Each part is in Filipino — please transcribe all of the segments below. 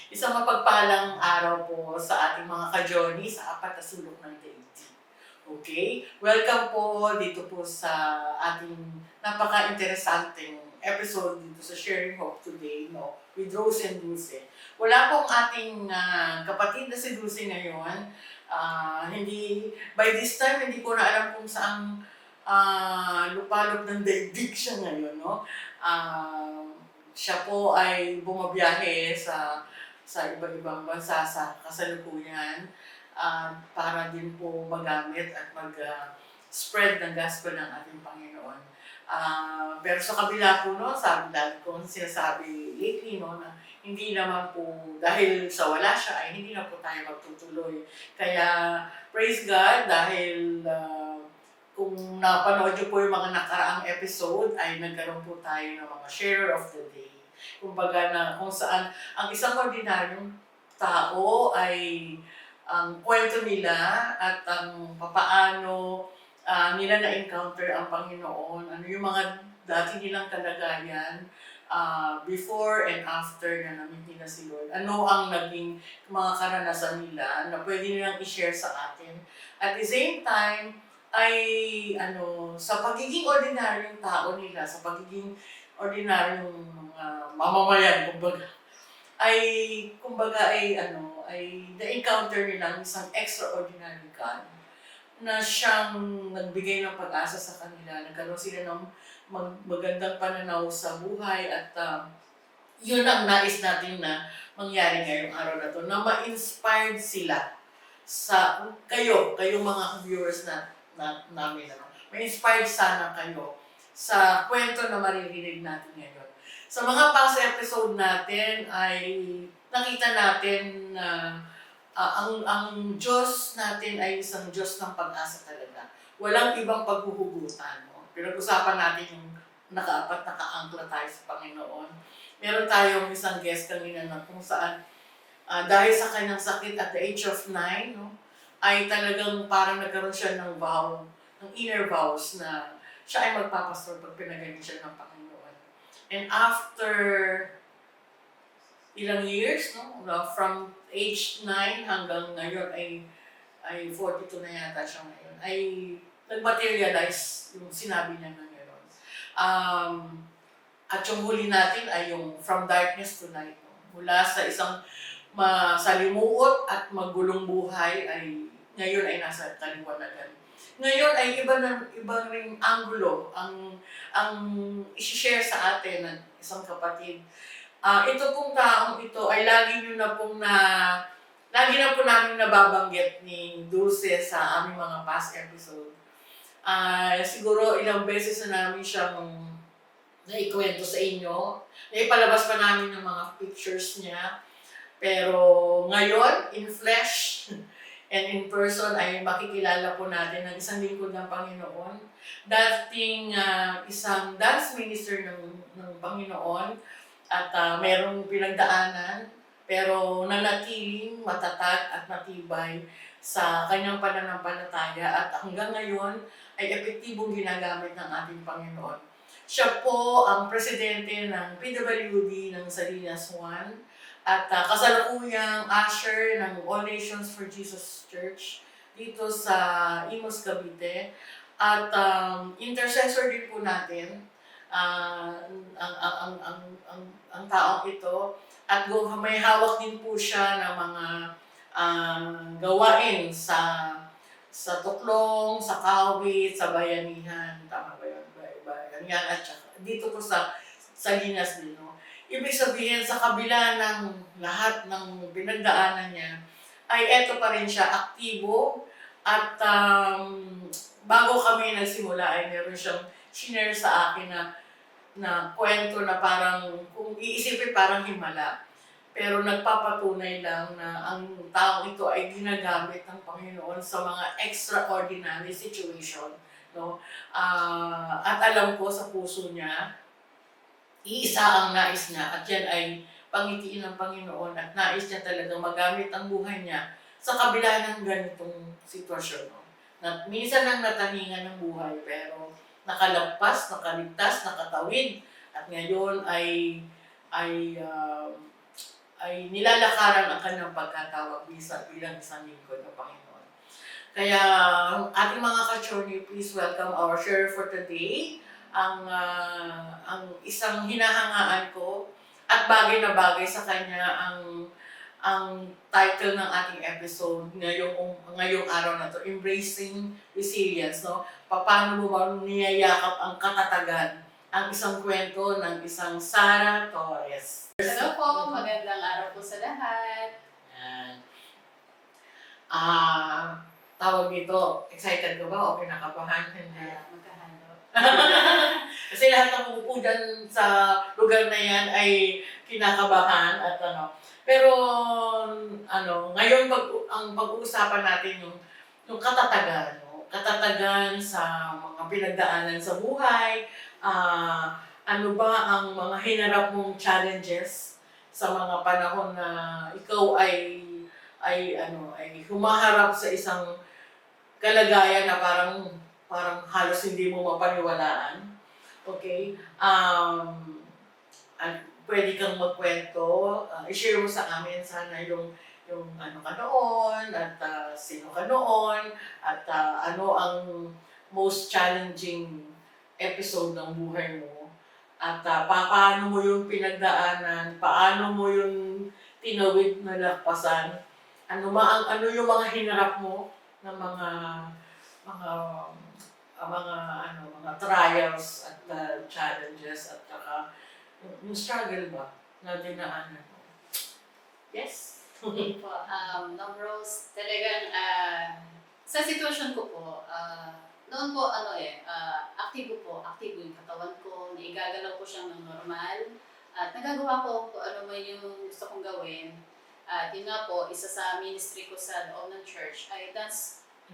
Isang mapagpalang araw po sa ating mga ka-journey sa apat na sulok ng daigdig. Okay? Welcome po dito po sa ating napaka-interesanteng episode dito sa Sharing Hope Today, no? With Rose and Dulce. Wala pong ating kapatid na si Dulce ngayon. By this time, hindi ko na alam kung saang lupalop ng daigdig siya ngayon, no? Siya po ay bumabiyahe sa iba't ibang bansa sa kasalukuyan para din po magamit at mag-spread ng gospel ng ating Panginoon. Pero sa kabila po, no, sabi dahil ko sinasabi lately, no, na hindi naman po dahil sa wala siya ay hindi na po tayo magtutuloy. Kaya praise God dahil kung napanood niyo po yung mga nakaraang episode ay nagkaroon po tayo ng mga share of the day. Kumbaga na kung saan ang isang ordinaryong tao ay ang kwento nila at ang papaano nila na-encounter ang Panginoon, ano yung mga dati nilang kalagayan before and after na na-meet nila si Lord. Ano ang naging mga karanasan nila na pwede nilang i-share sa atin. At the same time, ay sa pagiging ordinaryong tao nila, sa pagiging ordinaryong mamamayan, kumbaga ay na-encounter nila isang extraordinary God na siyang nagbigay ng pag-asa sa kanila. Nagkaroon sila ng magandang pananaw sa buhay at yun ang nais natin na mangyari ngayong araw na to, na ma-inspired sila sa kayong mga viewers namin. Ma-inspired sana kayo sa kwento na maririnig natin ngayon. Sa mga past episode natin ay nakita natin na ang Diyos natin ay isang Diyos ng pag-asa talaga. Walang ibang paghuhugutan. No? Pinag-usapan natin yung nakaangkla tayo sa Panginoon. Meron tayong isang guest kanina na kung saan dahil sa kanyang sakit at the age of 9, no, ay talagang parang nagkaroon siya ng vow, ng inner vows na siya ay magpapastor pag pinagaling siya ng Panginoon. And after ilang years, no, from age 9 hanggang ngayon ay 42 na yata siya ngayon, ay nag-materialize yung sinabi niya na ngayon. At yung huli natin ay yung from darkness to light. No? Mula sa isang masalimuot at magulong buhay ay ngayon ay nasa kaliwanagan. Ngayon ay ibang ring anggulo ang i-share sa atin ng isang kapatid. Ito pong taong ito ay lagi na po namin nababanggit ni Dulce sa aming mga past episode. Siguro ilang beses na namin siyang naikwento sa inyo. Naipalabas pa namin ng mga pictures niya. Pero ngayon, in flesh and in person, ay makikilala po natin ng isang lingkod ng Panginoon. Dating isang dance minister ng Panginoon at merong pinagdaanan, pero nanatiling matatag at matibay sa kanyang pananampalataya at hanggang ngayon ay epektibong ginagamit ng ating Panginoon. Siya po ang presidente ng PWD ng Salinas 1 at kasalukuyang usher ng All Nations for Jesus Church dito sa Imus, Cavite. At intercessor din po natin ang taong ito. At may hawak din po siya ng mga gawain sa tuklong, sa kawit, sa bayanihan. Tama ba yun? Bayanihan at dito po sa Salinas din. No? Ibig sabihin, sa kabila ng lahat ng pinagdaanan niya, ay eto pa rin siya, aktibo. At bago kami nagsimula, ay meron siyang shinare sa akin na kwento na parang, kung iisipin parang himala. Pero nagpapatunay lang na ang taong ito ay ginagamit ng Panginoon sa mga extraordinary situation. No? At alam ko sa puso niya, iisa ang nais niya at yan ay pangitiin ng Panginoon at nais niya talagang magamit ang buhay niya sa kabila ng ganitong sitwasyon. No? Na minsan lang nataningan ng buhay pero nakalagpas, nakaligtas, nakatawid at ngayon ay ay nilalakaran ang kanyang pagkatawag bilang isang lingkod ng Panginoon. Kaya ating mga ka-journey, please welcome our share for today. Ang isang hinahangaan ko at bagay na bagay sa kanya ang title ng ating episode ngayong araw na to, Embracing Resilience, no? Paano mo ba niyayakap ang katatagan, ang isang kwento ng isang Sarah Torres. Hello po, magandang araw po sa lahat. Yan. Tawag nito, excited ka ba o kinakabahan? Hindi. Magkahalo. Kasi lahat ng umupo dyan sa lugar na yan ay kinakabahan at Pero ngayon ang pag-uusapan natin yung katatagan, no? Katatagan sa mga pinagdaanan sa buhay. Ano ba ang mga hinarap mong challenges sa mga panahon na ikaw ay humaharap sa isang kalagayan na parang halos hindi mo mapaniwalaan. Okay? Pwede kang magkwento, i-share mo sa amin sana yung ano ka noon, at sino ka noon, at ano ang most challenging episode ng buhay mo, at paano mo yung pinagdaanan, paano mo yung tinawid na lakpasan, ano yung mga hinarap mo ng mga trials at challenges at yung struggle ba na dinaanan mo? Yes? Hindi po. Rose, talagang sa sitwasyon ko po, noon po aktibo yung katawan ko, naigagalaw ko siyang ng normal, at nagagawa ko kung ano man yung gusto kong gawin. At yun nga po, isa sa ministry ko sa loob ng church ay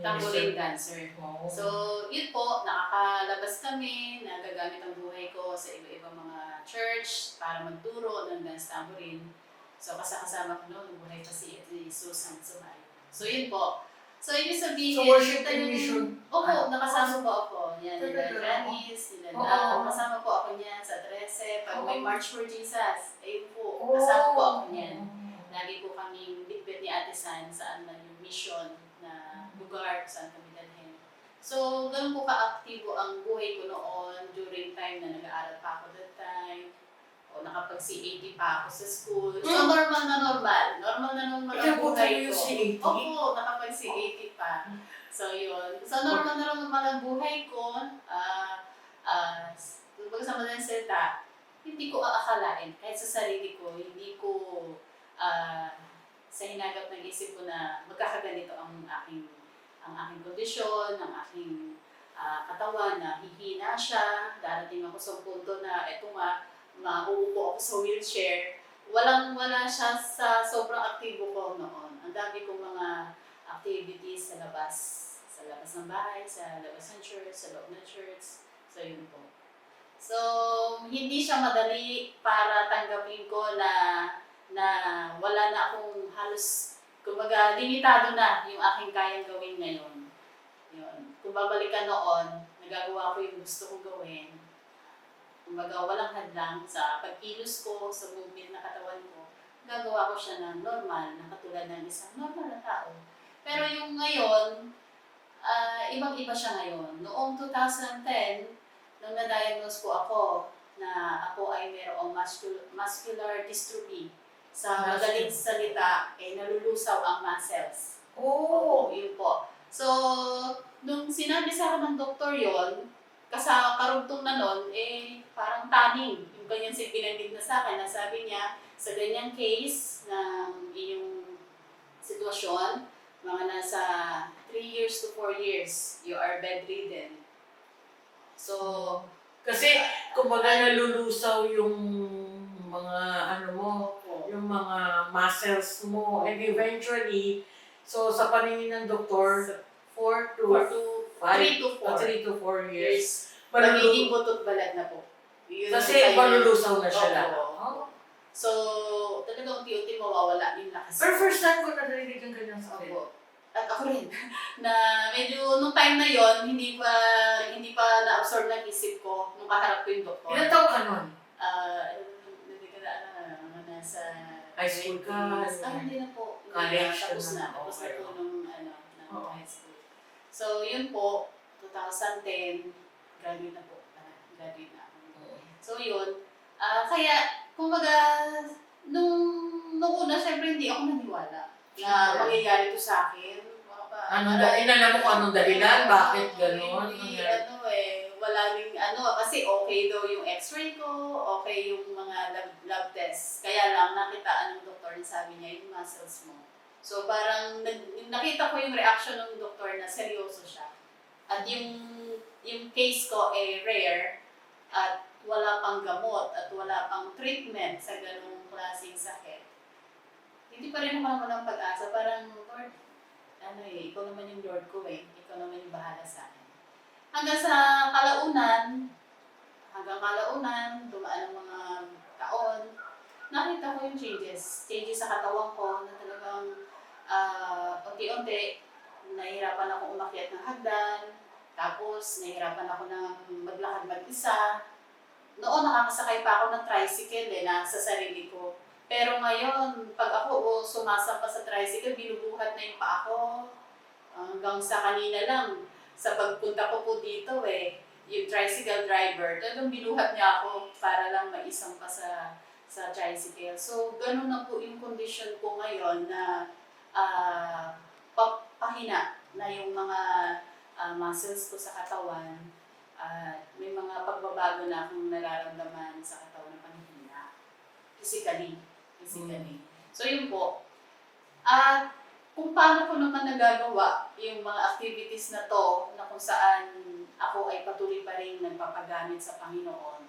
tambourine dancer. Wow. So, yun po, nakakalabas kami, nagagamit ang buhay ko sa iba-ibang mga church para magturo ng dance tambourine. So, kasama ko noon, buhay pa si Susan Sumay. So, yun po. So, ibig sabihin, So, worship and mission. Opo, nakasama po ako. Yan, nila Talaga? Janice, Oo. kasama po ako niyan sa 13. Pag may Oo. March for Jesus, ayun po, Oh. kasama po ako niyan. Lagi po kaming bitbit ni Ate San saan man yung mission na lugar saan kami dalhin. So, ganun po ka-aktibo ang buhay ko noon during time na nag-aaral pa ako that time. O nakapag-CAT pa ako sa school. So, normal na normal. Normal na normal ang buhay ko. yung CAT? Opo, nakapag-CAT pa. So, yun. So, normal na normal ang buhay ko. Kumbaga sa madaling salita, hindi ko aakalain. Kahit sa sarili ko, hindi ko sa hinagap ng isip ko na magkakaganito ang aking kondisyon, ang aking katawan na hihina siya. Darating ako sa punto na eto nga, mauupo ako sa wheelchair. Wala siya sa sobrang aktibo ko noon. Ang dami kong mga activities sa labas ng bahay, sa labas ng church, sa loob ng church. So, yun po. So, hindi siya madali para tanggapin ko na wala na akong halos, kumbaga, limitado na yung aking kayang gawin ngayon. Yun. Kung babalikan noon, nagagawa ko yung gusto kong gawin. Kumbaga, walang hadlang sa pagkilos ko, sa movement na katawan ko. Gagawa ko siya ng normal, na katulad ng isang normal na tao. Pero yung ngayon, ibang-iba siya ngayon. Noong 2010, nung na-diagnose po ako na ako ay mayroong muscular dystrophy. Sa madaling salita, nalulusaw ang muscles. Oh! Yun po. So, nung sinabi sa akin ng doktor yon, karugtong na nun, parang taning. Yung kanyang binanggit na sa akin, na sabi niya, sa ganyang case ng iyong sitwasyon, mga nasa 3 years to 4 years, you are bedridden. So, Kasi, kumbaga nalulusaw yung mga yung mga muscles mo, and eventually, so sa paningin ng doktor, 3 to 4 years. Magiging butot balat na po. Kasi malulusaw na siya lang. So, talagang unti-unti mawawala yung lakas. Pero first time ko narinig ang ganyan sa akin. At ako rin, na medyo nung time na yon hindi pa na-absorb ng isip ko nung kaharap ko yung doktor. Ilan taon ka nun? Hindi ko na nasa High school ka? Hindi na po. Hindi College na, tapos ka na. na, Tapos na okay. po nung, ng Oo. high school. So, yun po, 2010, graduate na po. Graduate na ako. So, yun. Kaya, kumbaga, nung una, syempre hindi ako naniwala na Sure. mangyayari to sa akin. Inalam mo kung anong dahilan? Bakit ganon? Hindi, wala ring kasi okay daw yung x-ray ko, okay yung mga lab tests. Kaya lang, nakitaan ng doktor na sabi niya, yung muscles mo. So parang, nakita ko yung reaction ng doktor na seryoso siya. At yung case ko ay rare, at wala pang gamot, at wala pang treatment sa ganung klaseng sakit. Hindi pa rin naman walang pag-asa. Parang, Lord, ikaw naman yung Lord ko Ikaw naman yung bahala sa akin. Hanggang kalaunan, dumaan ang mga taon, nakita ko yung changes sa katawan ko na talagang unti-unti, nahihirapan ako umakyat ng hagdan, tapos nahihirapan ako ng maglakad mag-isa. Noon nakakasakay pa ako ng tricycle sa sarili ko. Pero ngayon, pag ako sumasampa sa tricycle, binubuhat na yung paa ko. Hanggang sa kanina lang, sa pagpunta ko po dito yung tricycle driver, talagang binuhat niya ako para lang maisang pa sa tricycle. So, ganun na po yung condition ko ngayon na pahina na yung mga muscles ko sa katawan. May mga pagbabago na akong nararamdaman sa katawan na panghina. Physically. So, yun po. Kung paano ko naman nagagawa yung mga activities na to na kung saan ako ay patuloy pa rin nagpapagamit sa Panginoon.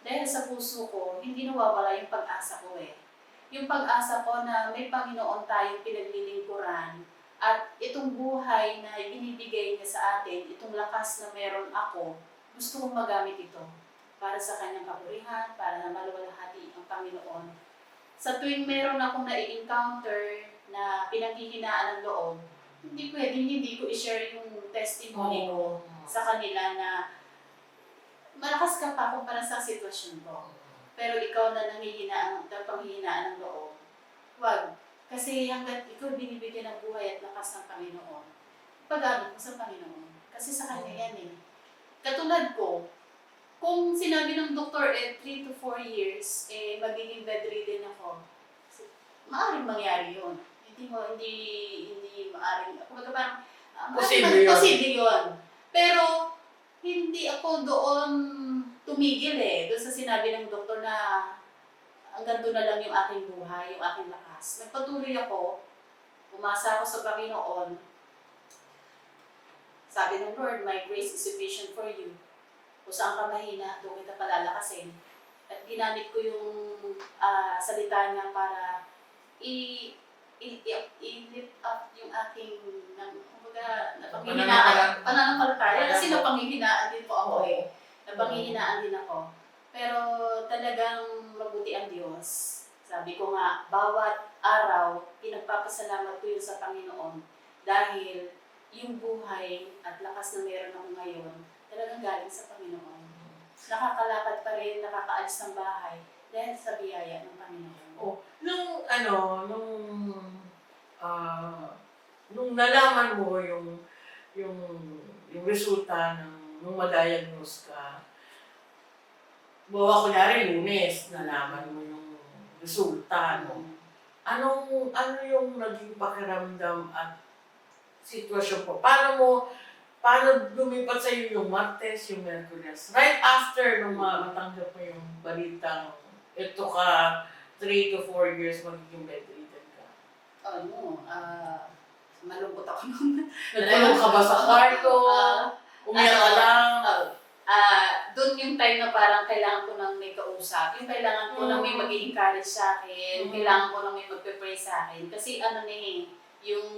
Dahil sa puso ko, hindi nawawala yung pag-asa ko Yung pag-asa ko na may Panginoon tayong pinaglilingkuran at itong buhay na binibigay niya sa atin, itong lakas na meron ako, gusto kong magamit ito para sa kanyang kapurihan, para na maluwalhati ang Panginoon. Sa tuwing meron akong nai-encounter na pinanghihinaan ng loob, hindi ko i-share yung testimony ko sa kanila na malakas ka pa kumpara sa sitwasyon ko. Pero ikaw na panghihinaan ng loob, wag. Kasi hanggat ikaw binibigyan ng buhay at lakas ng Panginoon, pag-gamit mo sa Panginoon. Kasi sa Kanya yan Katulad ko, kung sinabi ng doktor 3 to 4 years, magiging bedridden ako, maaaring mangyari yun. Hindi maaaring, kumbaga parang, posible yun. Pero, hindi ako doon tumigil doon sa sinabi ng doktor na hanggang doon na lang yung aking buhay, yung aking lakas. Nagpatuloy ako, umasa ako sa Panginoon. Sabi ng Lord, my grace is sufficient for you. Kung saan ka mahina, doon kita palalakasin. At ginamit ko yung salita niya para i-lift up yung aking pananampalataya. Kasi napanghihinaan din po ako Napanghihinaan din ako. Pero talagang mabuti ang Diyos. Sabi ko nga, bawat araw, pinagpapasalamat ko yun sa Panginoon. Dahil yung buhay at lakas na meron ako ngayon, talagang galing sa Panginoon. Nakakalakad pa rin, nakakaalis ng bahay dahil sa biyaya ng Panginoon. Nung nalaman mo yung resulta nung ma-diagnose ka, bawa kunyari Lunes, nalaman mo yung resulta, ano yung naging pakiramdam at sitwasyon po? Paano lumipat sa iyo yung Martes, yung Miyerkules? Right after nung matanggap mo yung balitang ito ka 3 to 4 years magiging bedridden ka. Malungkot ako nun. Nagkulong ka ba sa kwarto? Umiyak ka lang? Doon yung time na parang kailangan ko nang may kausap. Yung kailangan ko nang may mag-i-encourage sa akin. Kailangan ko nang may magpe-pray sa akin. Kasi yung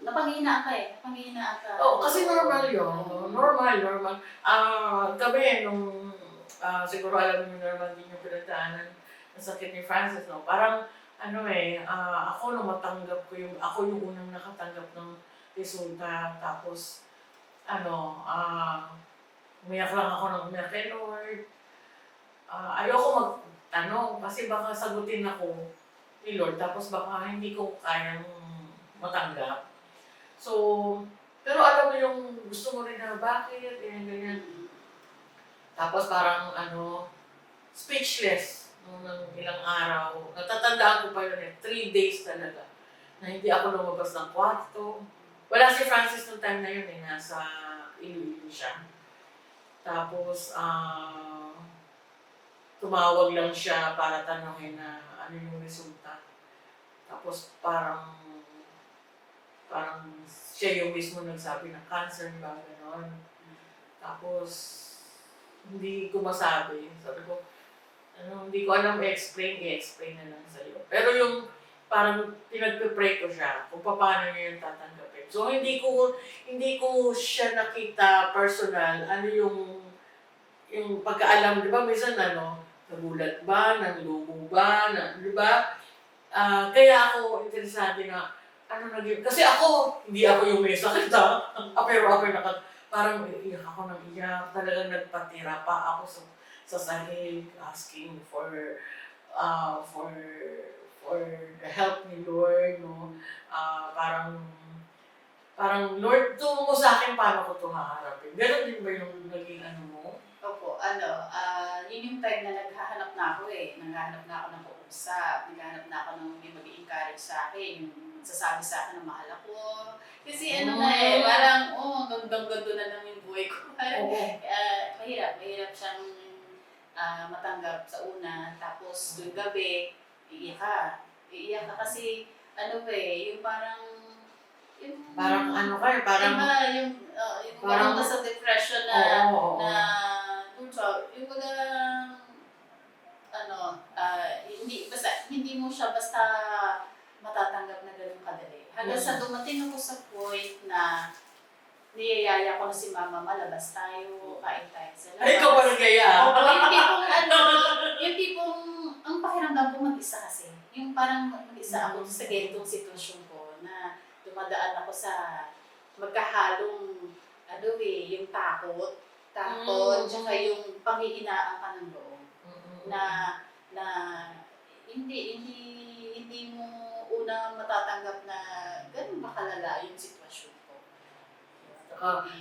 napanghihinaan ka. Kasi normal yun. Normal. Gabi, siguro alam niyo naman din yung pinagdaanan ng sakit ni Francis, no? Parang, ako nung matanggap ko ako yung unang nakatanggap ng resulta. Tapos, umiyak lang ako ng umiyak kay Lord. tanong kasi baka sagutin ako ni Lord tapos baka hindi ko kayang matanggap. So, pero alam mo yung gusto mo rin na bakit, ganyan, ganyan. Tapos parang speechless nung ng ilang araw. Natatandaan ko pa yun 3 days talaga na hindi ako lumabas ng kwarto. Wala si Francis nung time na yun nasa Iloilo siya. Tapos, tumawag lang siya para tanongin na ano yung resulta. Tapos parang siya yung mismo nagsabi na cancer ba, gano'n. Tapos, hindi ko masabi. Sabi ko, hindi ko alam i-explain na lang sa'yo. Pero yung parang pinagpe-pray ko siya kung paano niya yung tatanggapin. So, hindi ko siya nakita personal, ano yung pagkaalam, di ba, minsan nagulat ba, nanlumo ba, di ba? Kaya ako interesado na, kasi hindi ako yung may sakit pero ako parang iyak ako ng iyak, talagang nagpatira pa ako sa sahig, asking for the help ni Lord, no? Parang Lord, turo mo sa akin paano ko ito haharapin. Ganon din ba yung naging mo? Opo, yun yung time na naghahanap na ako Naghahanap na ako ng kausap, naghahanap na ako ng may mag-i-encourage sa akin, yung magsasabi sa akin na mahal ako. Kasi parang, gandang-gando na lang yung buhay ko. Parang, mahirap siyang matanggap sa una. Tapos, tuwing gabi, iiyak ka. Iiyak ka kasi, yung parang, Parang parang yung parang sa depression oo. yung hindi mo siya basta matatanggap na ganun kadali. Hanggang sa dumating ako sa point na niyayaya ko na si mama, malabas tayo, kain tayo sa labas. Ay, ikaw pa nagaya. Yung tipong, ang pakiramdam ko mag-isa kasi. Yung parang mag-isa ako sa ganitong sitwasyon ko na dumadaan ako sa magkahalong, yung takot, tsaka yung panghihinaan ka ng loob. Na hindi mo una matatanggap na ganun ba kalala yung sitwasyon ko.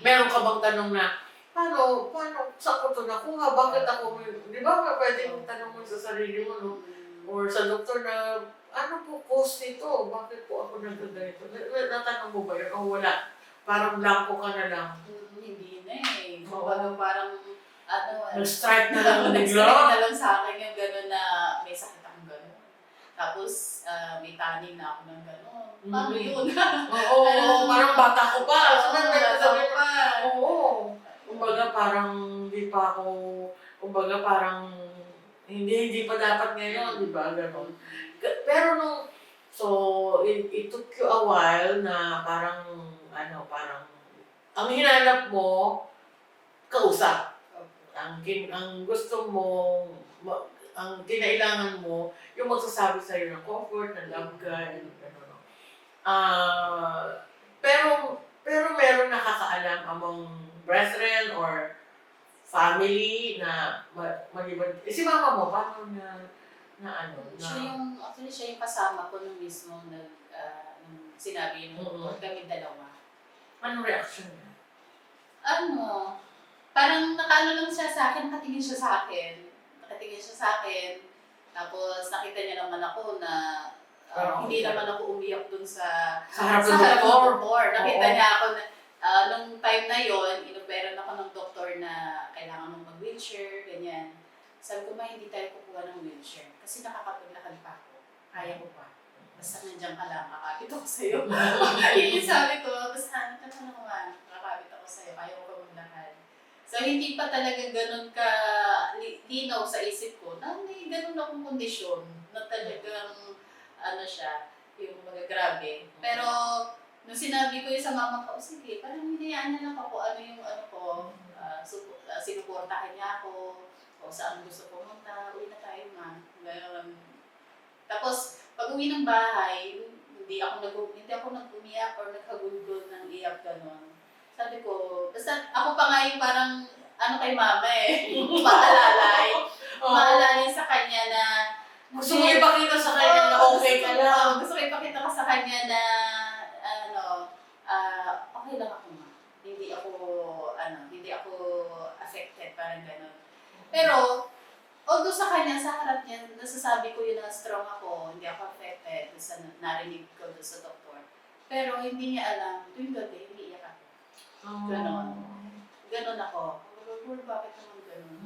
Meron ka bang tanong na, paano, saan ko ito nakuha? Bakit ako, di ba pwede mong tanong mo sa sarili mo, no? Or sa doktor na, ano po cause nito? Bakit po ako nagkaganito? Natanong mo ba yun? O wala? Parang blanco ka na lang. Hindi na parang, nag-strike na lang nag-strike bigla. na lang sa akin yung gano'n na may sakit akong gano'n. Tapos, may taning na ako ng gano'n. Paano yun? Oo, parang bata ko pa. Bata ko pa. Oo. Kumbaga parang hindi pa dapat ngayon, di ba? Ganon. Pero it took you a while na parang ang hinanap mo, kausap. Ang gusto mo, ang kinailangan mo, yung magsasabi sa'yo ng comfort, ng love ka, and gano'n. Pero meron nakakaalam among brethren or family na maliban. Si mama mo, paano Siya yung kasama ko nung mismo nung sinabi yung kami dalawa. Anong reaction niya? Parang nakaano lang siya sa akin, nakatingin siya sa akin. Tapos nakita niya naman ako na hindi naman ako umiyak dun sa harap ng ng doktor. Nakita niya ako na nung time na yon, inoperan ako ng doktor na kailangan mong mag-wheelchair, ganyan. Sabi ko, hindi tayo kukuha ng wheelchair kasi nakakapaglakad pa ako. Kaya ko pa. Basta nandiyan ka lang, kakapit ako sa'yo. Yung sabi ko, basta kakapit ako sa'yo, kaya ko pa maglakad. So, hindi pa talaga ganun ka linaw sa isip ko na may ganun akong kondisyon na talagang yung magagrabe. Pero, nung sinabi ko yung sa mama ko, sige, parang hinayaan niya lang ako sinuportahan niya ako, o saan gusto pumunta, uwi na tayo ma. Ganun. Tapos, pag uwi ng bahay, hindi ako nag-umiyak or naghagulgol ng iyak gano'n. Sabi ko, basta ako pa nga yung parang, kay mama paalalay. Maalala sa kanya na Gusto mo ipakita sa kanya na okay ka lang. Gusto ko ipakita ka sa kanya na okay lang ako ma. Hindi ako affected, parang gano'n. Pero, although sa kanya, sa harap niya, nasasabi ko yun na strong ako, hindi ako affected, sa narinig ko doon sa doktor. Pero hindi niya alam, tuwing gabi, hindi iyak ako. Ganon. Ganon ako. Bakit naman ganon?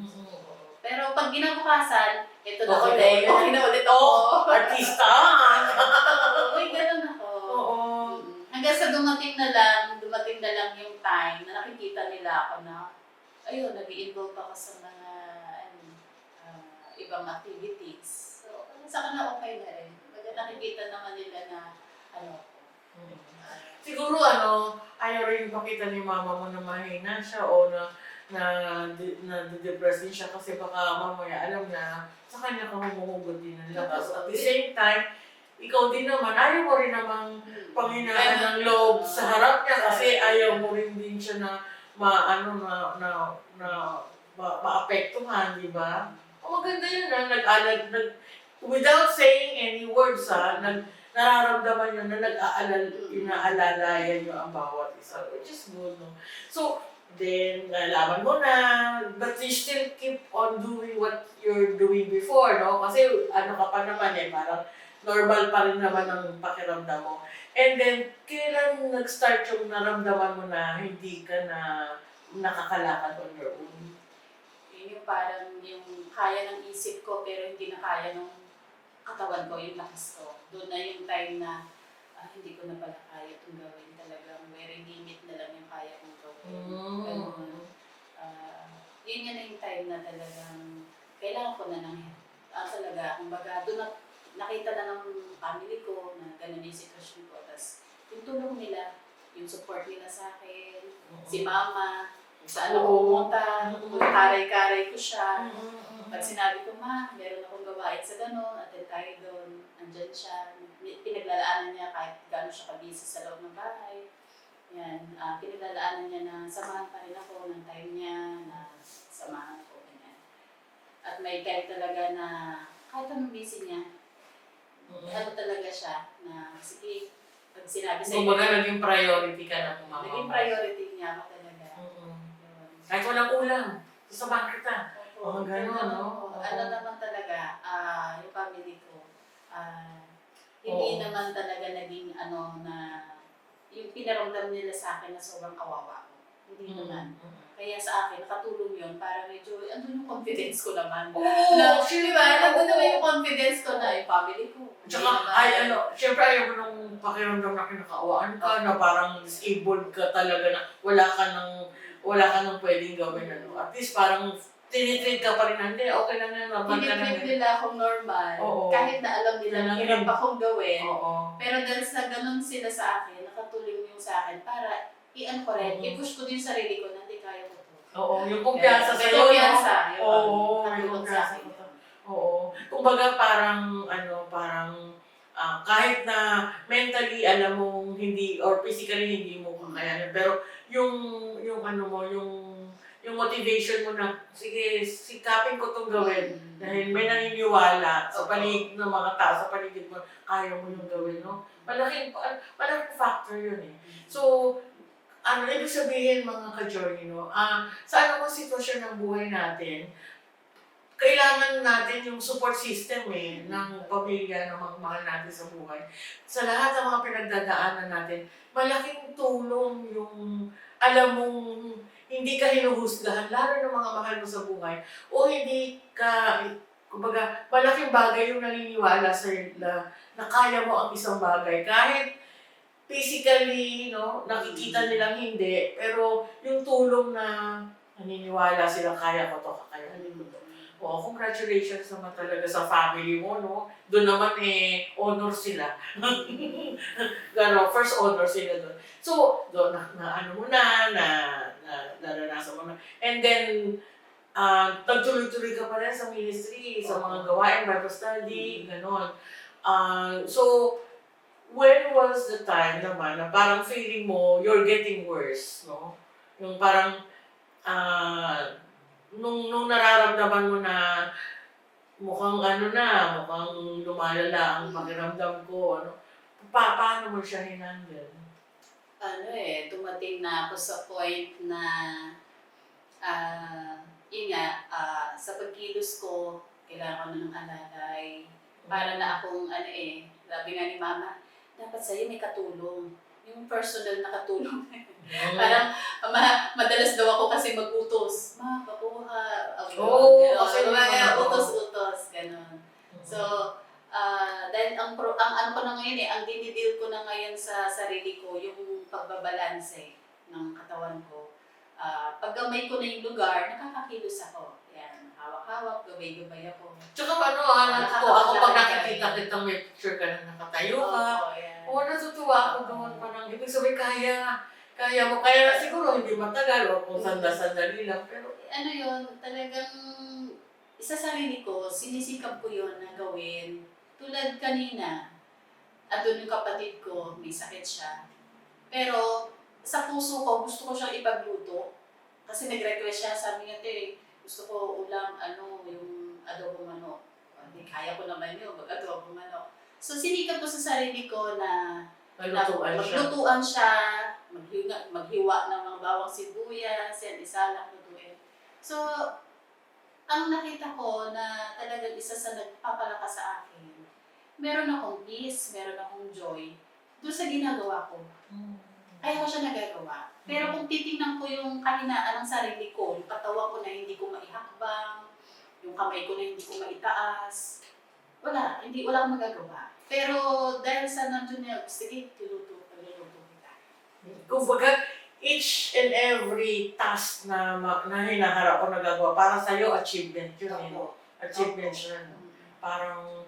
Pero pag ginabukasan, ito na ulit. Okay na ulit ako. Artista! Uy, ganon ako. Oo. Hanggang sa dumating na lang yung time na nakikita nila ako na, ayun, nag-i-involve ako sa mga ibang activities. So, sa kanila okay na rin. Pag nakikita naman nila na, Siguro ayaw rin ipakita ni mama mo na mahina siya o na-depress din siya kasi baka mamaya alam na sa kanya ka humumugod din ng lakas. At the same time, ikaw din naman, ayaw mo rin namang panghinaan ng loob sa harap niya kasi ayaw mo rin din siya na maapektuhan, di ba? Maganda yun without saying any words nararamdaman nyo na inaalalayan nyo ang bawat isa, which is good, no? So, then, nalaman mo na, but you still keep on doing what you're doing before, no? Kasi, ka pa naman parang normal pa rin naman ang pakiramdam mo. And then, kailan nag-start yung naramdaman mo na hindi ka na nakakalakad on your own? Yun yung parang yung kaya ng isip ko pero hindi na kaya ng katawan ko, yung lakas ko. Doon na yung time na hindi ko na pala kaya itong gawin. Talagang very limit na lang yung kaya kong gawin. Yun na yung time na talagang kailangan ko na ng talaga. Kumbaga, doon na nakita na ng family ko na gano'n yung sitwasyon ko. Tapos yung tulong nila, yung support nila sa akin, si mama, saan ako pumunta, karay-karay ko siya. Pag sinabi ko, ma, meron akong gawain sa gano'n, attend tayo doon, andyan siya. Pinaglalaanan niya kahit gano'n siya kabisi sa loob ng bahay. Yan, pinaglalaanan niya na samahan pa rin ako ng time niya, na samahan ko. Ganyan. At may time talaga na kahit anong busy niya, talaga siya na sige, pag sinabi sa Kumbaga naging priority ka na ng mama. Naging priority niya ako talaga. Kahit walang ulam, sasamahan kita. Gano'n, no? Naman talaga, yung family ko, hindi naman talaga naging yung pinaramdam nila sa akin na sobrang kawawa ko. Hindi naman. Kaya sa akin, nakatulong yun para medyo, andun yung confidence ko naman. Diba? Nandun naman yung confidence ko na yung family ko. Tsaka, syempre ayaw mo nung pakiramdam na kinakaawaan ka, na parang disabled ka talaga, na wala ka nang pwedeng gawin. At least parang tinitreat ka pa rin, hindi, okay lang yan, normal ka na. Tinitreat nila akong normal, kahit na alam nila na hirap akong gawin. Pero dahil sa ganun sila sa akin, nakatulong yung sa akin para i-push ko din sarili ko na hindi kaya ko to. Yung kumpiyansa sa'yo, no? Yung kumpiyansa. Kumbaga parang, kahit na mentally alam mong hindi, or physically hindi mo kakayanin, pero yung motivation mo na, sige, sikapin ko itong gawin. Dahil may naniniwala sa paligid ng mga tao, sa paligid mo, kaya mo yung gawin, no? Malaking factor yun eh. So, ibig sabihin mga ka-journey, no? Sa anumang sitwasyon ng buhay natin, kailangan natin yung support system ng pamilya, ng mga mahal natin sa buhay. Sa lahat ng mga pinagdadaanan natin, malaking tulong yung alam mong hindi ka hinuhusgahan, lalo ng mga mahal mo sa buhay, o hindi ka, kumbaga, malaking bagay yung naniniwala sa'yo na kaya mo ang isang bagay. Kahit physically, no, nakikita nilang hindi, pero yung tulong na naniniwala sila, kaya ko to, kakayanin ko to. Congratulations naman talaga sa family mo, no? Doon naman honor sila. First honor sila doon. So, doon naranasan mo na. And then, nagtuloy-tuloy ka pa rin sa ministry, sa mga gawain, Bible study, gano'n. So, when was the time naman na parang feeling mo you're getting worse, no? Yung parang, nung nararamdaman mo na mukhang mukhang lumalala ang pakiramdam ko, ano. Paano mo siya hinandle? Dumating na ako sa point na, yun nga, sa pagkilos ko, kailangan ko na ng alalay. Para na akong, sabi nga ni mama, dapat sa'yo may katulong. Yung personal na katulong. Parang, madalas daw ako kasi mag-utos. Ma, pakuha. Kasi Utos-utos, gano'n. So, dahil ang ano ko na ngayon ang dinidil ko na ngayon sa sarili ko, yung pagbabalanse ng katawan ko. Pag gamay ko na yung lugar, nakakakilos ako. Yan, hawak-hawak, gabay-gabay ako. Tsaka natutuwa ako pag nakikita kitang may picture ka na nakatayo ka. Yan. Natutuwa ako doon. Parang ibig sabihin kaya mo. Kaya siguro hindi matagal o kung sandali lang. Pero Talagang isa sarili ko, sinisikap ko yun na gawin. Tulad kanina, doon yung kapatid ko, may sakit siya. Pero sa puso ko, gusto ko siyang ipagluto. Kasi nag-request siya, sabi niya, gusto ko ulam, yung adobo manok. Hindi, kaya ko naman yun, mag-adobo manok. So sinikap ko sa sarili ko na maglutuan siya, maghiwa ng mga bawang sibuyas, yan, isa lang lutuin. So, ang nakita ko na talagang isa sa nagpapalakas sa akin, meron akong peace, meron akong joy doon sa ginagawa ko. Kaya ko siya nagagawa. Pero kung titingnan ko yung kahinaan ng sarili ko, yung katawan ko na hindi ko maihakbang, yung kamay ko na hindi ko maitaas, wala akong magagawa. Pero dahil sa nandun niya, sige, pagluluto kita. kumbaga, each and every task na hinaharap ko nagagawa, para sa'yo, achievement yun. Achievement yun. Parang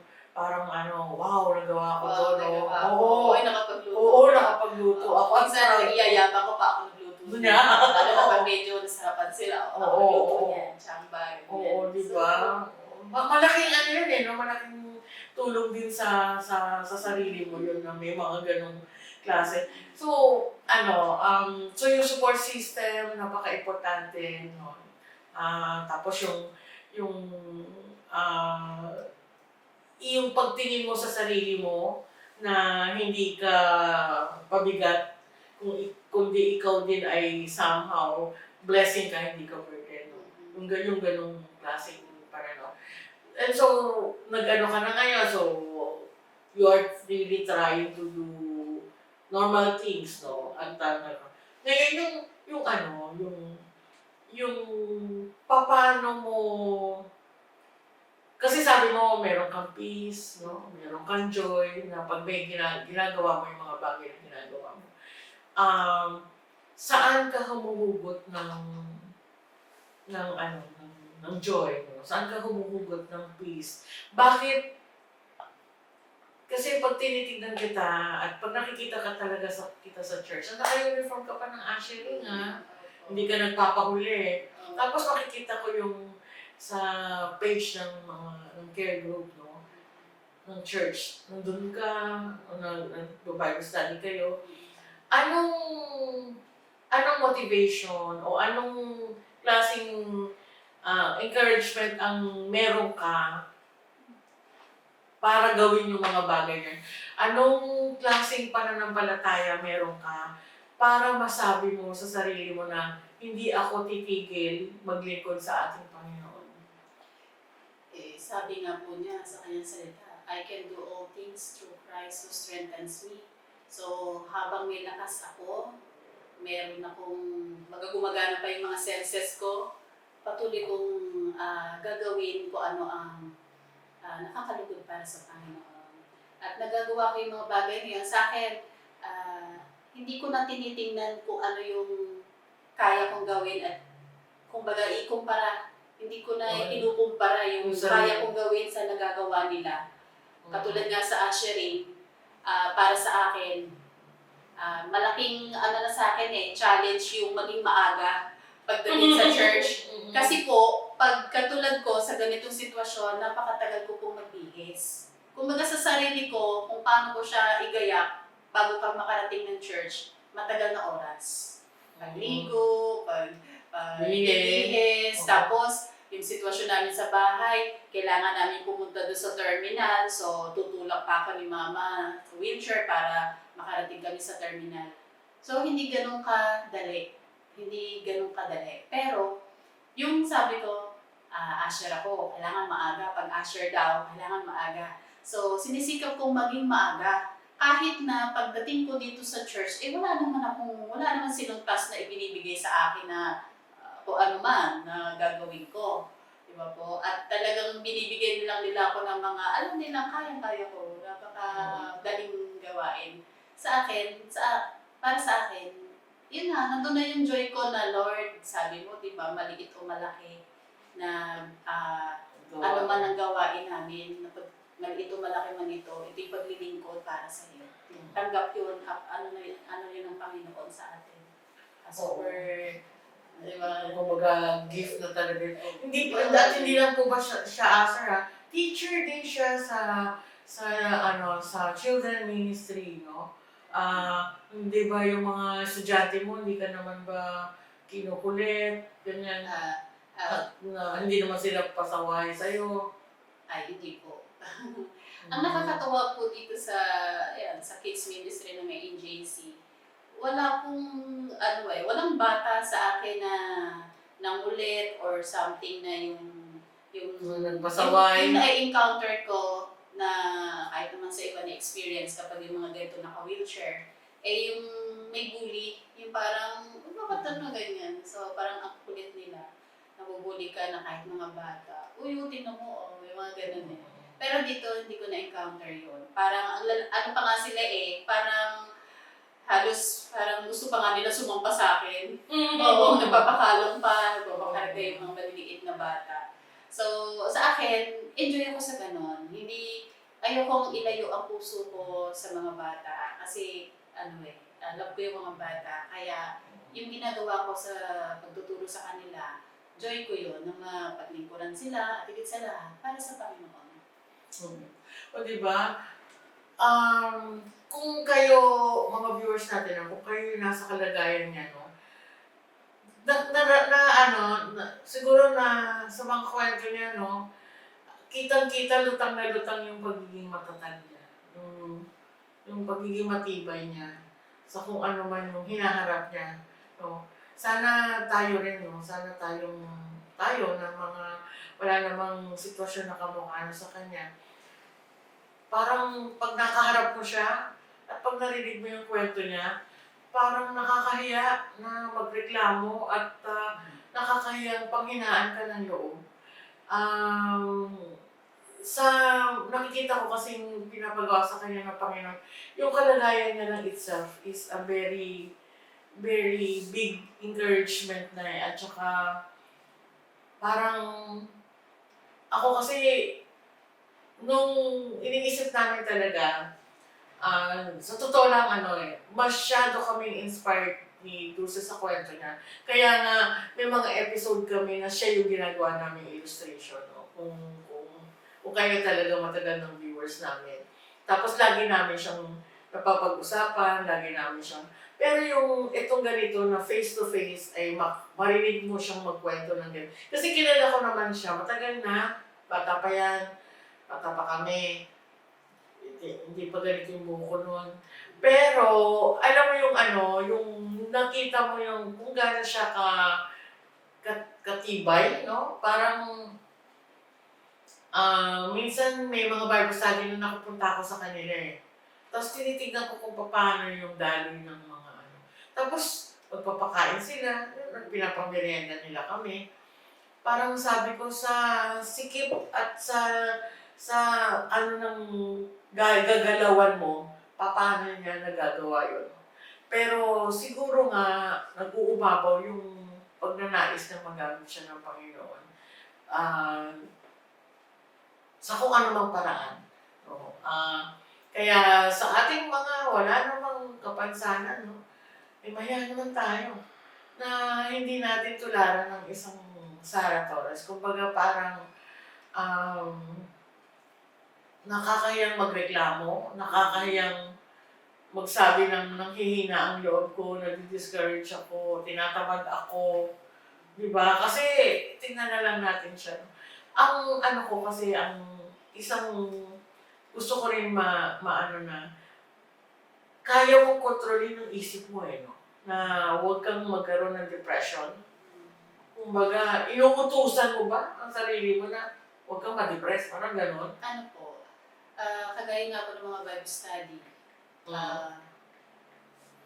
wow, nagawa ko to, no? Oo, nakapagluto. Oo, nakapagluto ako. Minsan, nag-iyayabang ko pa ako nagluto. Lalo kapag medyo nasarapan sila, nagluto niyan, tsambay. Oo, di ba? Malaking yun no? Malaking tulong din sa sarili mo yun na may mga ganong klase. So, so yung support system, napaka-importante, no? Tapos yung pagtingin mo sa sarili mo na hindi ka pabigat, kundi ikaw din ay somehow blessing ka, hindi ka burden. No? Yung ganong klaseng parang. And so, ka na ngayon, so you are really trying to do normal things, no? At ngayon yung paano mo, kasi sabi mo, meron kang peace, no? Meron kang joy, na pag may ginagawa mo yung mga bagay na ginagawa mo. Saan ka humuhugot ng joy, no? Saan ka humuhugot ng peace? Bakit? Kasi pag tinitignan kita, at pag nakikita ka talaga kita sa church, naka-uniform ka pa ng ushering, ha? Hindi ka nagpapahuli. Tapos makikita ko yung sa page ng care group, no? Ng church. Nandun ka, nag-Bible study kayo. Anong motivation o anong klaseng encouragement ang meron ka para gawin yung mga bagay yan? Anong klaseng pananampalataya meron ka para masabi mo sa sarili mo na hindi ako titigil maglingkod sa ating Panginoon? Sabi nga po niya sa kanyang salita, I can do all things through Christ who strengthens me. So, habang may lakas ako, meron akong magagumagana pa yung mga senses ko, patuloy kong gagawin ko ano ang nakakalugod para sa Panginoon. At nagagawa ko yung mga bagay niyan. Sa akin, hindi ko na tinitingnan kung ano yung kaya kong gawin at kumbaga ikumpara. Hindi ko na kinukumpara yung kaya kong gawin sa nagagawa nila. Katulad nga sa ushering, para sa akin, malaking na sa akin challenge yung maging maaga pagdating sa church. Kasi po, pag katulad ko sa ganitong sitwasyon, napakatagal ko pong magbihis. Kumbaga sa sarili ko, kung paano ko siya igayak bago ka makarating ng church, matagal na oras. Pagligo, paglihis, tapos yung sitwasyon namin sa bahay, kailangan namin pumunta doon sa terminal. So, tutulak pa ako ni mama sa wheelchair para makarating kami sa terminal. So, hindi ganun kadali. Hindi ganun kadali. Pero, yung sabi ko, usher ako, kailangan maaga. Pag usher daw, kailangan maaga. So, sinisikap kong maging maaga. Kahit na pagdating ko dito sa church, wala naman silang task na ibinibigay sa akin na kung ano man na gagawin ko. Di ba po? At talagang binibigay nilang nila ako ng mga, alam nilang kayang-kaya ko, napakadaling gawain. Sa akin, para sa akin, yun na, nandun na yung joy ko na Lord, sabi mo, di ba, maliit o malaki, na ano man ang gawain namin, maliit o malaki man ito yung paglilingkod para sa iyo. Tanggap yun, ano yun ang Panginoon sa atin. Super, di ba? Kumbaga, gift na talaga. Hindi lang po ba siya usher ha? Teacher din siya sa children ministry, no? Hindi ba yung mga estudyante mo, hindi ka naman ba kinukulit, ganyan, hindi naman sila pasaway sa'yo? Ay, hindi po. Ang nakakatawa po dito sa kids ministry ng NJC, walang bata sa akin na nangulit or something na yung nagpasaway. yung na-encounter ko na kahit naman sa iba na experience kapag yung mga ganito naka-wheelchair, yung may bully, yung parang, bakit na ganyan? So parang ang kulit nila, nabubuli ka na kahit mga bata. Uy, tingnan mo, may mga ganun eh. Pero dito, hindi ko na-encounter yun. Parang, ano pa nga sila parang parang gusto pa nga nila sumampa sa akin. Oo, nagpapakalong pa, nagpapakarga yung mga maliliit na bata. So, sa akin, enjoy ako sa ganon. Ayokong ilayo ang puso ko sa mga bata. Kasi, love ko yung mga bata. Kaya, yung ginagawa ko sa pagtuturo sa kanila, joy ko yun, na mapaglingkuran sila at higit sa lahat para sa Panginoon. O diba, kung kayo, mga viewers natin, kung kayo nasa kalagayan niya, no, siguro na sa mga kwento niya, no, kitang-kita, lutang na lutang yung pagiging matatag niya. Yung pagiging matibay niya sa kung ano man yung hinaharap niya. No. Sana tayo rin, no, tayo ng mga wala namang sitwasyon na kamukha sa kanya. Parang pag nakaharap mo siya at pag narinig mo yung kwento niya, parang nakakahiya na magreklamo at nakakahiyang panghinaan ka ng loob. Sa nakikita ko kasing pinapagawa sa kanya ng Panginoon, yung kalagayan niya ng itself is a very, very big encouragement na at saka parang ako kasi nung iniisip namin talaga, sa totoo lang masyado kaming inspired ni Dulce sa kwento niya. Kaya nga, may mga episode kami na siya yung ginagawa namin illustration. No? Kung kayo talaga matagal ng viewers namin. Tapos lagi namin siyang napapag-usapan, lagi namin siyang... Pero yung itong ganito na face-to-face ay marinig mo siyang magkwento ng ganito. Kasi kilala ko naman siya, matagal na, bata pa yan, bata pa kami. Hindi pa ganito yung buko nun. Pero, alam mo yung nakita mo yung kung gano'n siya katibay, no? Parang, minsan may mga Bible study na nakapunta ako sa kanila eh. Tapos tinitignan ko kung paano yung daloy ng mga Tapos, magpapakain sila, pinapamerienda nila kami. Parang sabi ko sa sikip at sa ng gagalawan mo, paano niya nagagawa yun. Pero siguro nga, nag-uumabaw yung pagnanais na magamit siya ng Panginoon. Sa kung anumang paraan. No? Kaya sa ating mga wala namang kapansanan, no? Maya naman tayo na hindi natin tularan ng isang Sara Torres. Kumbaga parang nakakahiyang magreklamo, nakakahiyang magsabi ng nanghihina ang loob ko, nadi-discourage ako, tinatamad ako. Di ba? Kasi tingnan na lang natin siya. Ang ano ko kasi, ang isang gusto ko rin maano na, kaya mong kontrolin yung isip mo no? Na huwag kang magkaroon ng depression. Kumbaga, inuutusan mo ba ang sarili mo na huwag kang ma-depress? Parang ganon. Ano po, kagaya nga po ng mga Bible study, ah,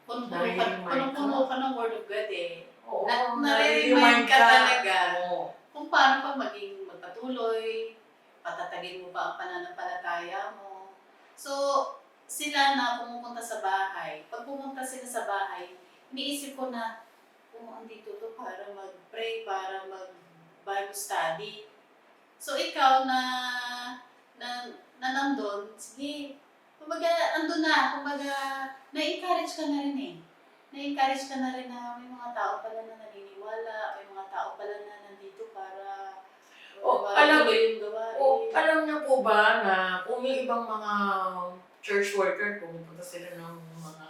Nare-remind ka. punong-puno ka ng Word of God eh. Oo, At nare-remind nare-remind ka talaga Oo. kung paano pa maging magpatuloy, patatagin mo pa ang pananampalataya mo. So, sila na pumupunta sa bahay, pag pumunta sila sa bahay, iniisip ko na, kung andito to para mag-pray, para mag-Bible study. So, ikaw na nandun, sige, kumbaga, andun na, kumbaga, na-encourage ka na rin eh. Na-encourage ka na rin na may mga tao pala na naniniwala, may mga tao pala na nandito para tuloy yung gawain. Alam niyo po ba na kung yung ibang mga church worker, pumupunta sila ng mga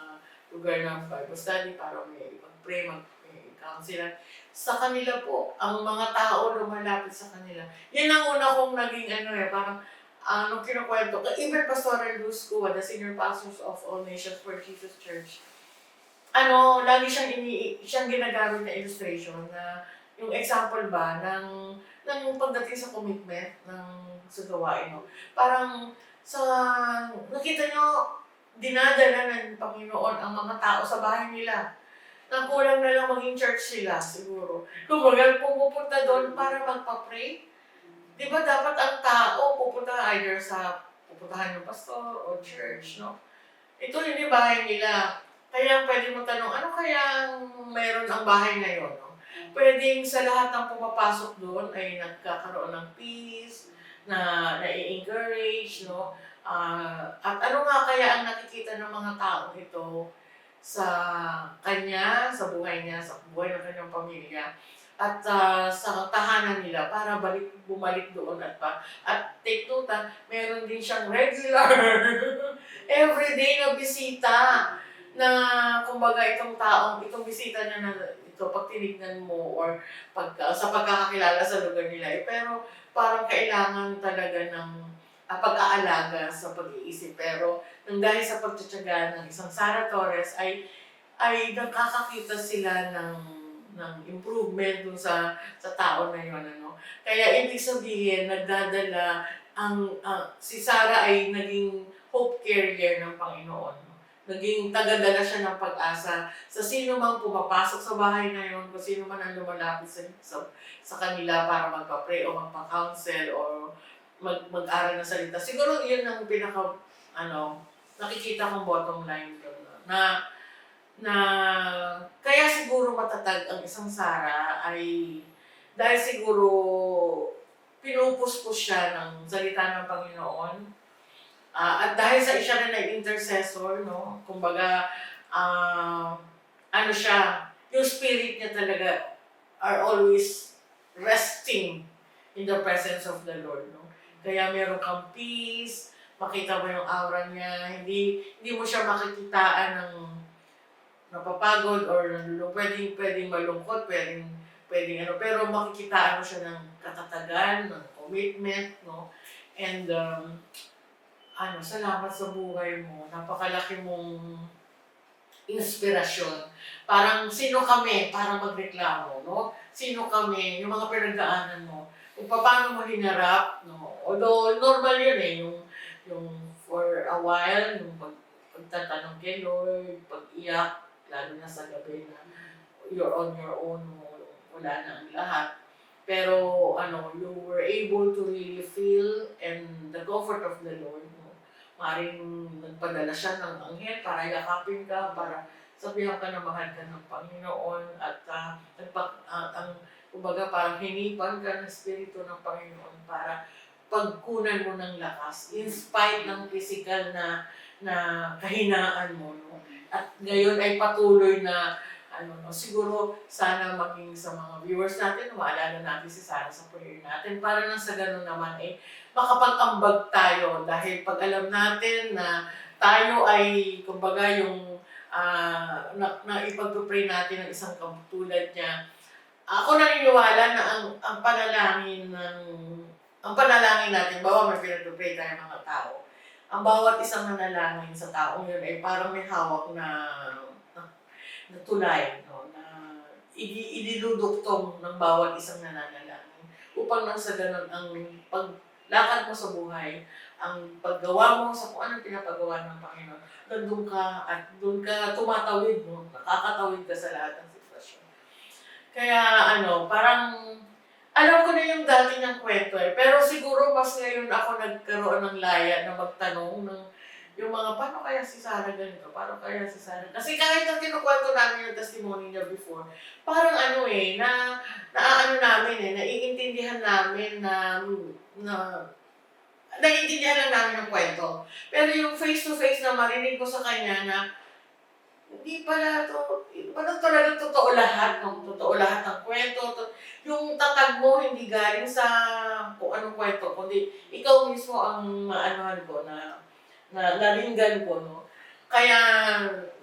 lugar ng Bible study para may mag-pray, mag-counselan, sa kanila po, ang mga tao lumalapit sa kanila. Yan ang una kong naging parang nung kinukwento ko, even Pastoral Luz School, the senior pastors of All Nations for Jesus Church, lagi siyang ginagamit na illustration na yung example ba ng pagdating sa commitment ng sa gawain. No? Parang nakita nyo, dinadala ng Panginoon ang mga tao sa bahay nila. Na kulang na lang maging church sila siguro. Kumbaga pumupunta doon para magpa-pray. Di ba dapat ang tao pupuntahan pupuntahan ng pastor o church, no? Ito hindi bahay nila. Kaya pwede mo tanong, ano kaya meron ang bahay na yun? No? Pwedeng sa lahat ng pumapasok doon ay nagkakaroon ng peace, na nai-encourage, no? At ano nga kaya ang nakikita ng mga tao ito sa kanya, sa buhay niya, sa buhay ng kanyang pamilya, at sa tahanan nila para bumalik doon at take note, meron din siyang regular everyday na bisita na kumbaga itong bisita niya na ito pag tinignan mo or sa pagkakakilala sa lugar nila pero parang kailangan talaga ng pag-aalaga sa pag-iisip pero nang dahil sa pagtitiyaga ng isang Sara Torres ay nakakakita sila ng improvement dun sa tao na yun kaya ibig sabihin nagdadala si Sara ay naging hope carrier ng Panginoon. Naging tagadala siya ng pag-asa sa sino mang pumapasok sa bahay na yun, kung sino man ang lumalapit sa kanila para magpa-pray o magpa-counsel o mag-aral ng salita. Siguro yun ang nakikita kong bottom line doon. Na kaya siguro matatag ang isang Sara ay dahil siguro pinupuspos siya ng salita ng Panginoon. At dahil sa siya na nag-intercessor, no? Kumbaga, siya, yung spirit niya talaga are always resting in the presence of the Lord, no? Kaya meron kang peace, makita mo yung aura niya, hindi mo siya makikitaan ng napapagod or pwedeng malungkot, pwedeng pero makikitaan mo siya ng katatagan, ng commitment, no? And salamat sa buhay mo. Napakalaki mong inspirasyon. Parang sino kami para magreklamo, no? Sino kami, yung mga pinagdaanan mo, kung paano mo hinarap, no? Although normal yun yung for a while, yung pagtatanong kay Lord, pag-iyak, lalo na sa gabi na you're on your own, wala na ang lahat. Pero you were able to really feel and the comfort of the Lord. Maring nagpadala siya ng anghel para yakapin ka, para sabihan ka na mahal ka ng Panginoon at kumbaga parang hinipan ka ng Espiritu ng Panginoon para pagkunan mo ng lakas in spite ng physical na kahinaan mo. No? At ngayon ay patuloy na siguro sana maging sa mga viewers natin, maalala natin si Sara sa prayer natin para nang sa ganun naman makapag-ambag tayo dahil pag alam natin na tayo ay kumbaga yung na ipag-pray natin ng isang katulad niya ako naniniwala na ang panalangin natin, bawa may pinag-pray tayo mga tao, ang bawat isang nanalangin sa taong yun ay parang may hawak na tulay, no? Na ididudugtong ng bawat isang nananalangin upang nang sa ganun ang paglakad mo sa buhay, ang paggawa mo sa kung anong pinapagawa ng Panginoon, nandun ka at doon ka tumatawid, no? Nakakatawid ka sa lahat ng sitwasyon. Kaya parang alam ko na yung dati niyang kwento eh. Pero siguro mas ngayon ako nagkaroon ng laya na magtanong ng yung mga paano kaya si Sarah ganito, paano kaya si Sarah. Kasi kahit na kinukwento namin yung testimony niya before, parang naiintindihan namin na naiintindihan lang namin ng kwento. Pero yung face to face na marinig ko sa kanya na hindi pala talagang totoo lahat, no? Totoo lahat ng kwento. Yung tatag mo hindi galing sa kung anong kwento, kundi ikaw mismo ang maanohan ko na nalinggan ko, no? Kaya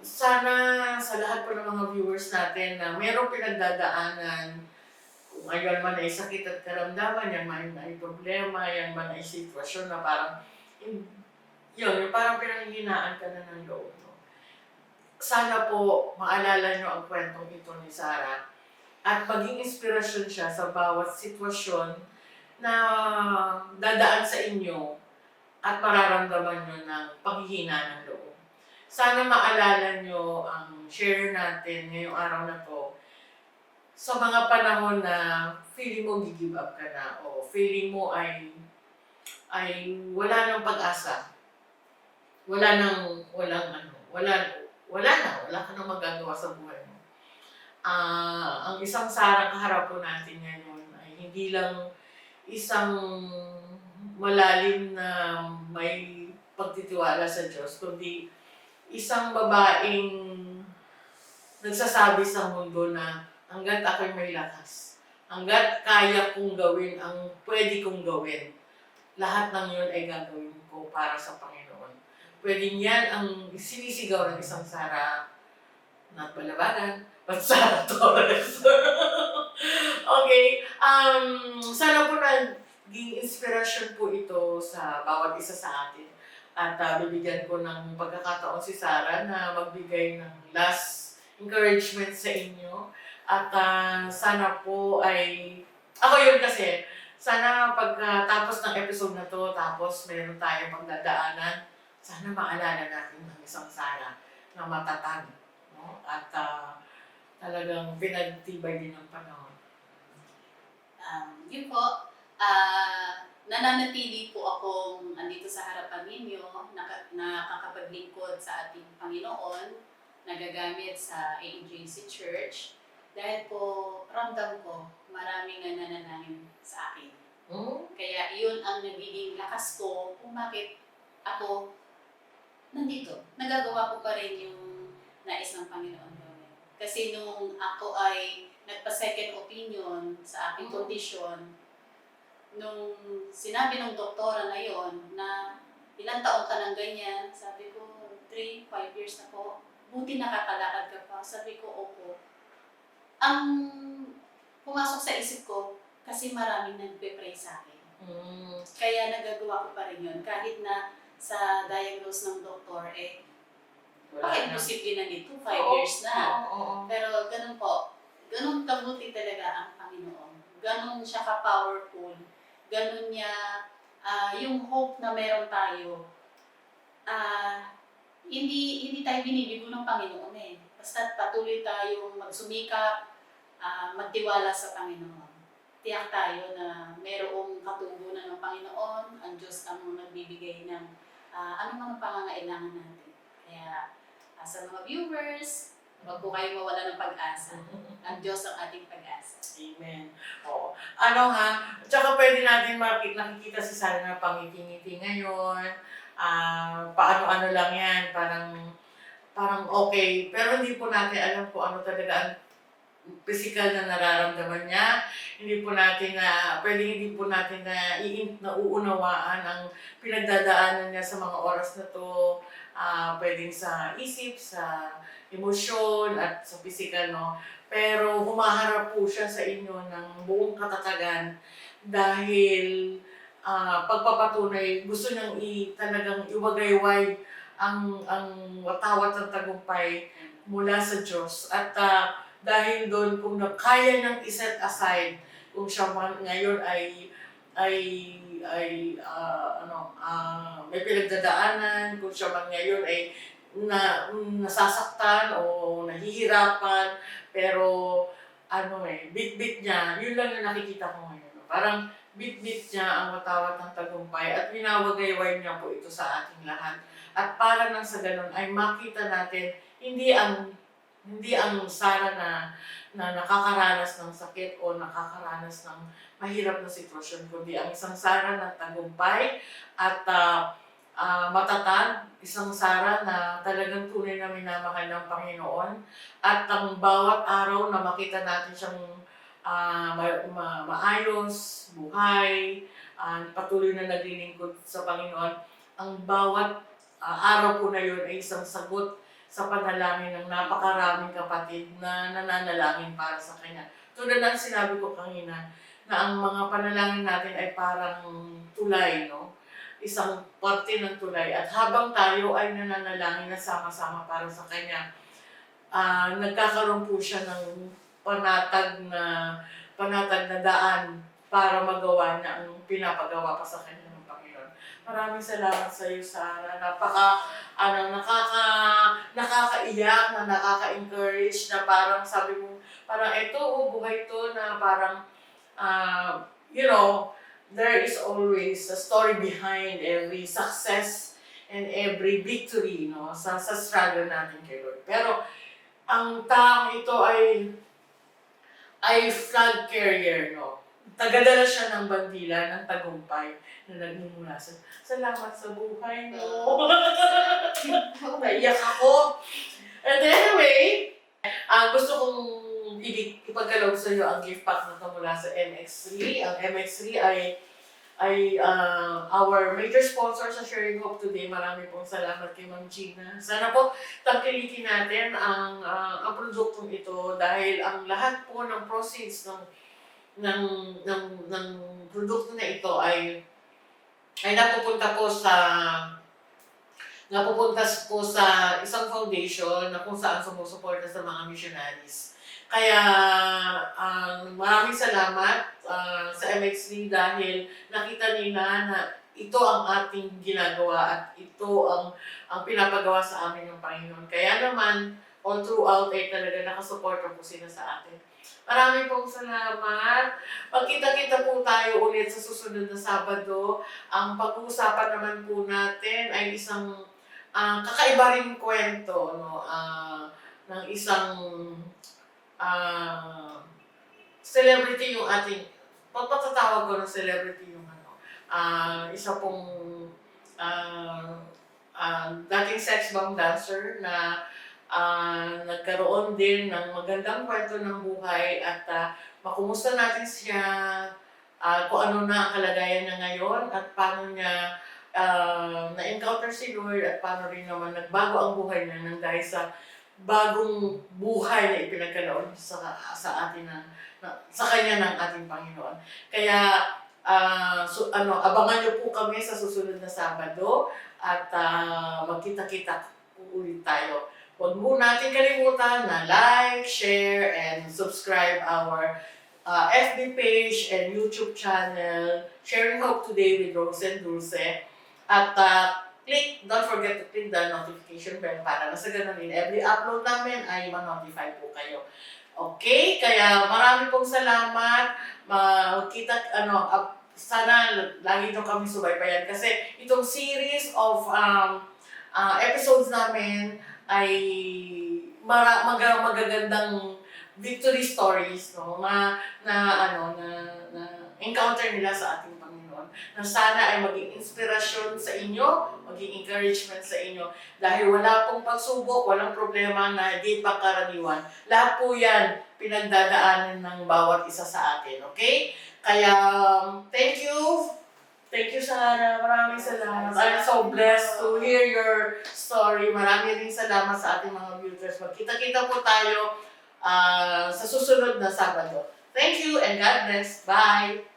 sana sa lahat po ng mga viewers natin na mayroong pinagdadaanan, kung ayan man ay sakit at karamdaman, yan man ay problema, yan man ay sitwasyon na parang, yung parang pinanghihinaan ka na ng loob. Sana po maalala nyo ang kwentong ito ni Sarah at maging inspirasyon siya sa bawat sitwasyon na dadaan sa inyo at mararamdaman nyo ng paghihina ng loob. Sana maalala nyo ang share natin ngayong araw na to sa mga panahon na feeling mo give up ka na o feeling mo ay wala nang pag-asa. Wala ka nang magagawa sa buhay mo. Ang isang Sarah kaharap po natin ngayon ay hindi lang isang malalim na may pagtitiwala sa Diyos, kundi isang babaeng nagsasabi sa mundo na hanggat ako'y may lakas, hanggat kaya kong gawin ang pwede kong gawin, lahat ng yun ay gagawin ko para sa Panginoon. Pwede yan ang sinisigaw ng isang Sarah not Balabagan, but Sarah Torres. Okay, sana po naging inspirasyon po ito sa bawat isa sa atin. At bibigyan ko ng pagkakataon si Sarah na magbigay ng last encouragement sa inyo. At sana po ako yun kasi, sana pagkatapos ng episode na to, tapos meron tayong pagdadaanan, sana maalala natin ng isang Sarah na matatag, no? At talagang pinagtibay din ng panahon. Yun po, nananatili po akong andito sa harapan ninyo, nakakapaglingkod sa ating Panginoon, nagagamit sa AJC Church, dahil po ramdam ko maraming nananalangin sa akin. Kaya iyon ang nagiging lakas ko kung bakit ako nandito. Nagagawa ko pa rin yung nais ng Panginoon gawin. Kasi nung ako ay nagpa-second opinion sa aking kondisyon, nung sinabi ng doktora na yon na ilang taon ka ng ganyan, sabi ko 3-5 years na po, buti nakakalakad ka pa. Sabi ko, opo. Ang pumasok sa isip ko, kasi maraming nagpe-pray sa akin. Kaya nagagawa ko pa rin yun. Kahit na sa diagnose ng doktor, imposible na nito, 5 years na. Pero ganun po, ganun kabuti talaga ang Panginoon. Ganun siya ka-powerful. Ganun niya, yung hope na meron tayo, hindi tayo binibigo ng Panginoon eh. Basta patuloy tayong magsumikap, magtiwala sa Panginoon. Tiyak tayo na merong katugunan ng Panginoon, ang Diyos ang nagbibigay ng anumang pangangailangan natin. Kaya sa mga viewers, huwag po kayong mawala ng pag-asa. Ang Diyos ang ating pag-asa. Amen. Oo. Tsaka pwede natin nakikita si Sarah na pangiti-ngiti ngayon. Paano-ano lang yan, parang okay. Pero hindi po natin alam kung ano talaga ang physical na nararamdaman niya. Hindi po natin nauunawaan ang pinagdadaanan niya sa mga oras na to. Pwedeng sa isip, sa emosyon, at sa physical, no? Pero humaharap po siya sa inyo ng buong katatagan dahil pagpapatunay, gusto niyang talagang iwagayway ang watawat ng tagumpay mula sa Diyos. At dahil doon, kung kaya niyang iset aside, kung siya man ngayon ay may pinagdadaanan, kung siya man ngayon ay nasasaktan o nahihirapan, pero bit-bit niya, yun lang yung nakikita ko ngayon. Parang bit-bit niya ang watawat ng tagumpay at winawagayway niya po ito sa ating lahat. At para nang sa ganun ay makita natin hindi ang Sarah na nakakaranas ng sakit o nakakaranas ng mahirap na sitwasyon, kundi ang isang Sarah na tagumpay at matatag, isang Sarah na talagang tunay na minamahal ng Panginoon. At ang bawat araw na makita natin siyang maayos, buhay, patuloy na naglilingkod sa Panginoon, ang bawat araw po na yun ay isang sagot sa panalangin ng napakaraming kapatid na nananalangin para sa Kanya. Tulad ng sinabi ko kanina, na ang mga panalangin natin ay parang tulay, no? Isang parte ng tulay. At habang tayo ay nananalangin na sama-sama para sa Kanya, nagkakaroon po siya ng panatag na daan para magawa niya ang pinapagawa pa sa Kanya ng Panginoon. Maraming salamat sa iyo, Sarah. Nakakaiyak, na nakaka-encourage, na parang sabi mo, parang buhay to na parang, there is always a story behind every success and every victory, no, sa struggle natin kay Lord. Pero, ang taong ito ay flag carrier, no. Tagadala siya ng bandila ng tagumpay na nagmumula sa salamat sa buhay mo. Naiyak ako. And anyway, gusto kong ipagkaloob sa iyo ang gift pack na ito mula sa MX3. Ang MX3 ay our major sponsor sa Sharing Hope today. Marami pong salamat kay Ma'am Gina. Sana po tangkilikin natin ang produktong ito dahil ang lahat po ng proceeds ng produkto na ito ay napupunta po sa isang foundation na kung saan sumusuporta sa mga missionaries. Kaya maraming salamat sa MX3 dahil nakita nila na ito ang ating ginagawa at ito ang pinapagawa sa amin ng Panginoon. Kaya naman, all throughout ay talaga nakasuporta po sila sa atin. Maraming pong salamat. Magkita-kita po tayo ulit sa susunod na Sabado. Ang pag-uusapan naman po natin ay isang kakaiba ring kwento, no? Ng isang celebrity yung ating, pagpatatawag ko ng celebrity yung isa pong dating sex bomb dancer na nagkaroon din ng magandang kwento ng buhay at makumusta natin siya, kung ano na ang kalagayan niya ngayon at paano niya na-encounter si Lord at paano rin naman nagbago ang buhay niya nang dahil sa bagong buhay na ipinagkaloob sa atin sa Kanya ng ating Panginoon. Kaya abangan niyo po kami sa susunod na Sabado at magkita-kita ulit tayo. Huwag mo natin kalimutan na like, share, and subscribe our FB page and YouTube channel, Sharing Hope Today with Rose and Dulce. At don't forget to click the notification bell para na sa ganun din, every upload namin ay ma-notify po kayo. Okay? Kaya marami pong salamat. Sana lagi nyo kami subaybayan kasi itong series of episodes namin ay magagandang victory stories, no, na encounter nila sa ating Panginoon. Panginoon na sana ay maging inspirasyon sa inyo, maging encouragement sa inyo. Dahil wala pong pagsubok, walang problema na hindi pangkaraniwan. Lahat po yan pinagdadaanan ng bawat isa sa atin, okay? Kaya, thank you. Thank you, Sarah. Maraming salamat. I'm so blessed to hear your story. Maraming rin salamat sa ating mga viewers. Magkita-kita po tayo sa susunod na Sabado. Thank you and God bless. Bye!